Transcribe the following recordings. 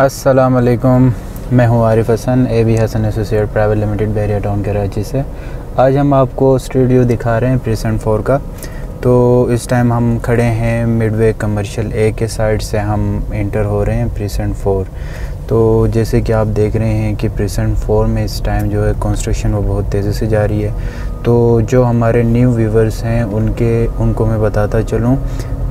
अस्सलाम वालेकुम, मैं हूँ Arif Hasan, AB Hasan associate private limited Bahria town Karachi से। आज हम आपको स्ट्रीट व्यू दिखा रहे हैं प्रेसेंट 4 का। तो इस टाइम हम खड़े हैं मिडवे कमर्शियल ए के साइड से हम इंटर हो रहे हैं प्रेसेंट 4। तो जैसे कि आप देख रहे हैं कि प्रेसेंट 4 में इस टाइम जो है कंस्ट्रक्शन वो बहुत तेज़ी से जारी है। तो जो हमारे न्यू व्यूवर्स हैं उनको मैं बताता चलूँ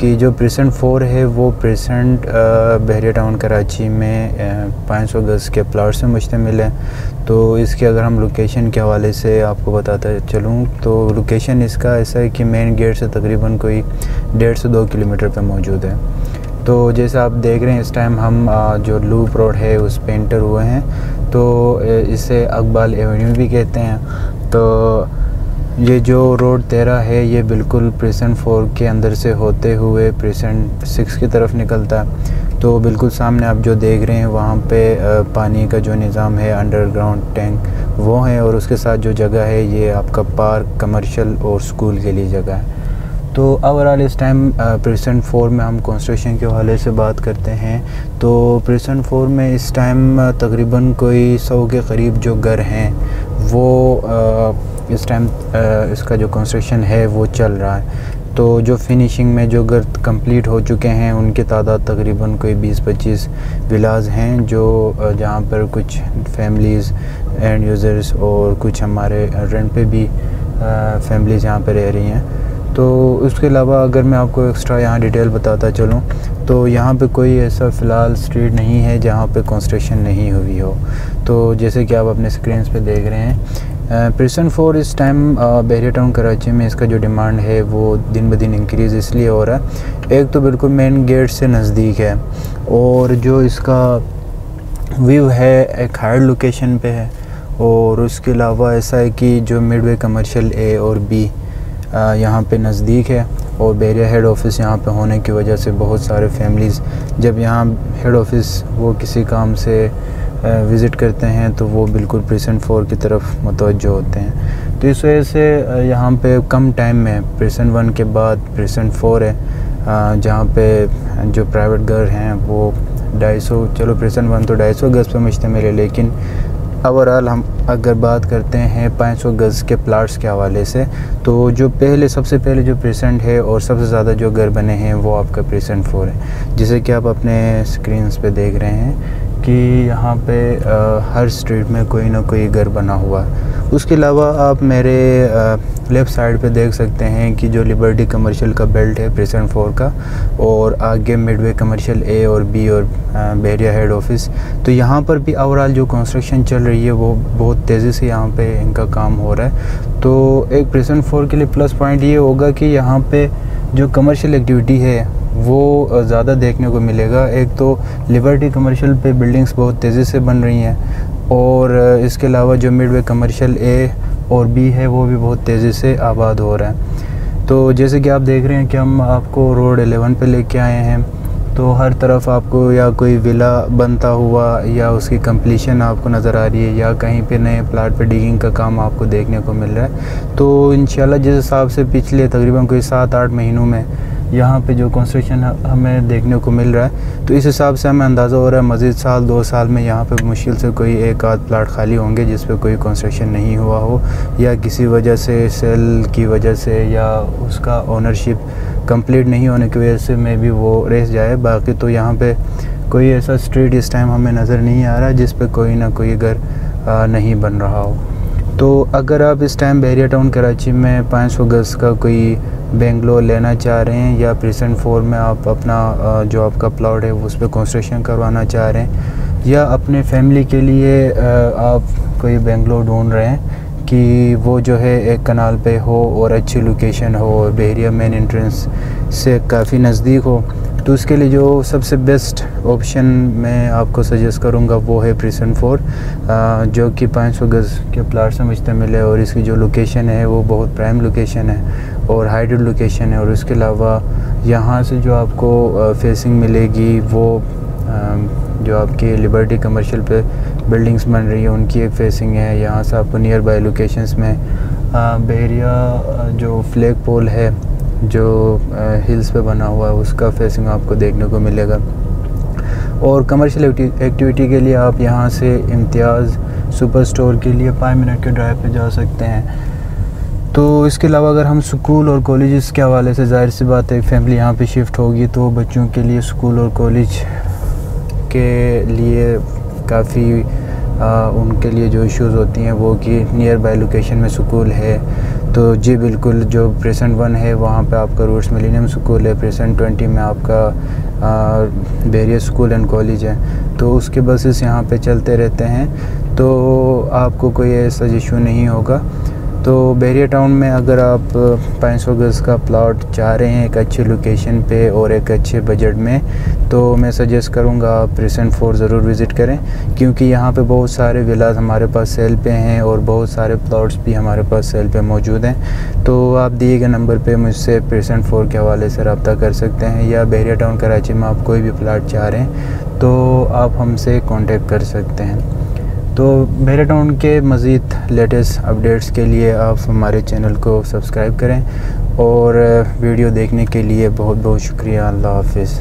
कि जो प्रेसेंट 4 है वो प्रेसेंट बहरिया टाउन कराची में 500 गज़ के प्लाट से मुश्तमिल है। तो इसके अगर हम लोकेशन के हवाले से आपको बताता चलूँ तो लोकेशन इसका ऐसा है कि मेन गेट से तकरीबन कोई 1.5 से 2 किलोमीटर पे मौजूद है। तो जैसे आप देख रहे हैं इस टाइम हम जो लूप रोड है उस पे एंटर हुए हैं। तो इसे अकबाल एवेन्यू भी कहते हैं। तो ये जो रोड 13 है ये बिल्कुल प्रेसेंट 4 के अंदर से होते हुए प्रेसेंट 6 की तरफ निकलता है। तो बिल्कुल सामने आप जो देख रहे हैं वहाँ पे पानी का जो निज़ाम है, अंडरग्राउंड टैंक वो है, और उसके साथ जो जगह है ये आपका पार्क, कमर्शियल और स्कूल के लिए जगह है। तो ओवरऑल इस टाइम प्रेसेंट 4 में हम कंस्ट्रक्शन के हवाले से बात करते हैं। तो प्रेसेंट 4 में इस टाइम तकरीबन कोई 100 के करीब जो घर हैं वो इस टाइम इसका जो कंस्ट्रक्शन है वो चल रहा है। तो जो फिनिशिंग में जो घर कंप्लीट हो चुके हैं उनकी तादाद तकरीबन कोई 20-25 विलाज हैं जो जहाँ पर कुछ फैमिलीज़ एंड यूज़र्स और कुछ हमारे रेंट पे भी फैमिलीज़ यहाँ पर रह रही हैं। तो उसके अलावा अगर मैं आपको एक्स्ट्रा यहाँ डिटेल बताता चलूँ तो यहाँ पे कोई ऐसा फ़िलहाल स्ट्रीट नहीं है जहाँ पे कंस्ट्रक्शन नहीं हुई हो। तो जैसे कि आप अपने स्क्रीन पे देख रहे हैं प्रेसेंट 4 इस टाइम बहरिया टाउन कराची में इसका जो डिमांड है वो दिन ब दिन इंक्रीज़ इसलिए हो रहा है। एक तो बिल्कुल मेन गेट से नज़दीक है और जो इसका व्यू है एक हार्ड लोकेशन पे है, और उसके अलावा ऐसा है कि जो मिडवे कमर्शियल ए और बी यहाँ पे नज़दीक है, और बहरिया हेड ऑफ़िस यहाँ पे होने की वजह से बहुत सारे फैमिलीज़ जब यहाँ हेड ऑफ़िस वो किसी काम से विज़िट करते हैं तो वो बिल्कुल प्रेसेंट 4 की तरफ मुतवज्जो होते हैं। तो इस वजह से यहाँ पे कम टाइम में प्रेसेंट 1 के बाद प्रेसेंट 4 है जहाँ पे जो प्राइवेट घर हैं वो 250, चलो प्रेसेंट 1 तो 250 गज़ पे मुश्तमिल है, लेकिन ओवरऑल हम अगर बात करते हैं 500 गज़ के प्लाट्स के हवाले से तो जो सबसे पहले जो प्रेसेंट है और सबसे ज़्यादा जो घर बने हैं वो आपका प्रेसेंट 4 है। जैसे कि आप अपने स्क्रीन्स पे देख रहे हैं कि यहाँ पे हर स्ट्रीट में कोई ना कोई घर बना हुआ है। उसके अलावा आप मेरे लेफ़्ट साइड पे देख सकते हैं कि जो लिबर्टी कमर्शियल का बेल्ट है प्रेसेंट 4 का, और आगे मिडवे कमर्शियल ए और बी और बहरिया हेड ऑफ़िस। तो यहाँ पर भी ओवरऑल जो कंस्ट्रक्शन चल रही है वो बहुत तेज़ी से यहाँ पे इनका काम हो रहा है। तो एक प्रेसेंट 4 के लिए प्लस पॉइंट ये होगा कि यहाँ पे जो कमर्शियल एक्टिविटी है वो ज़्यादा देखने को मिलेगा। एक तो लिबर्टी कमर्शियल पे बिल्डिंग्स बहुत तेज़ी से बन रही हैं, और इसके अलावा जो मिडवे कमर्शियल ए और बी है वो भी बहुत तेज़ी से आबाद हो रहा है। तो जैसे कि आप देख रहे हैं कि हम आपको रोड 11 पे लेके आए हैं। तो हर तरफ आपको या कोई विला बनता हुआ या उसकी कंप्लीशन आपको नज़र आ रही है, या कहीं पे नए प्लाट पे डिगिंग का काम आपको देखने को मिल रहा है। तो इंशाल्लाह जिस हिसाब से पिछले तकरीबन कोई 7-8 महीनों में यहाँ पे जो कंस्ट्रक्शन हमें देखने को मिल रहा है, तो इस हिसाब से हमें अंदाज़ा हो रहा है मज़ीद 1-2 साल में यहाँ पे मुश्किल से कोई 1-आध प्लाट खाली होंगे जिस पे कोई कंस्ट्रक्शन नहीं हुआ हो, या किसी वजह से सेल की वजह से या उसका ओनरशिप कंप्लीट नहीं होने की वजह से में भी वो रह जाए। बाकी तो यहाँ पे कोई ऐसा स्ट्रीट इस टाइम हमें नज़र नहीं आ रहा जिस पे कोई ना कोई घर नहीं बन रहा हो। तो अगर आप इस टाइम बहरिया टाउन कराची में 500 गज़ का कोई बेंगलोर लेना चाह रहे हैं, या प्रेसेंट 4 में आप अपना जो आपका प्लॉट है उस पर कंस्ट्रक्शन करवाना चाह रहे हैं, या अपने फैमिली के लिए आप कोई बेंगलोर ढूंढ रहे हैं कि वो जो है एक कनाल पे हो और अच्छी लोकेशन हो, बहरिया मेन एंट्रेंस से काफ़ी नज़दीक हो, तो उसके लिए जो सबसे बेस्ट ऑप्शन मैं आपको सजेस्ट करूंगा वो है प्रेसेंट 4 जो कि 500 गज़ के प्लाट से मुश्तमिल है, और इसकी जो लोकेशन है वो बहुत प्राइम लोकेशन है और हाइटेड लोकेशन है। और उसके अलावा यहाँ से जो आपको फेसिंग मिलेगी वो जो आपकी लिबर्टी कमर्शियल पे बिल्डिंग्स बन रही है उनकी एक फेसिंग है। यहाँ से आपको नियर बाय लोकेशंस में बहरिया जो फ्लैग पोल है जो हिल्स पे बना हुआ है उसका फेसिंग आपको देखने को मिलेगा। और कमर्शियल एक्टिविटी के लिए आप यहाँ से इम्तियाज़ सुपर स्टोर के लिए 5 मिनट के ड्राइव पे जा सकते हैं। तो इसके अलावा अगर हम स्कूल और कॉलेजेस के हवाले से, ज़ाहिर सी बात है फैमिली यहाँ पे शिफ्ट होगी तो बच्चों के लिए स्कूल और कॉलेज के लिए काफ़ी उनके लिए जो इश्यूज़ होती हैं वो कि नियर बाय लोकेशन में स्कूल है। तो जी बिल्कुल, जो प्रेसेंट 1 है वहाँ पे आपका रूट्स मिलेनियम स्कूल है, प्रेसेंट 20 में आपका वेरियस स्कूल एंड कॉलेज है, तो उसके बसेस यहाँ पे चलते रहते हैं, तो आपको कोई ऐसा इशू नहीं होगा। तो बहरिया टाउन में अगर आप 500 गज़ का प्लॉट चाह रहे हैं एक अच्छी लोकेशन पे और एक अच्छे बजट में, तो मैं सजेस्ट करूँगा आप प्रेसेंट 4 ज़रूर विज़िट करें, क्योंकि यहाँ पे बहुत सारे विलास हमारे पास सेल पे हैं और बहुत सारे प्लॉट्स भी हमारे पास सेल पे मौजूद हैं। तो आप दिए गए नंबर पे मुझसे प्रेसेंट 4 के हवाले से रब्ता कर सकते हैं, या बहरिया टाउन कराची में आप कोई भी प्लॉट चाह रहे हैं तो आप हमसे कॉन्टेक्ट कर सकते हैं। तो बहरिया टाउन के मज़ीद लेटेस्ट अपडेट्स के लिए आप हमारे चैनल को सब्सक्राइब करें, और वीडियो देखने के लिए बहुत बहुत शुक्रिया। अल्लाह हाफ़िज़।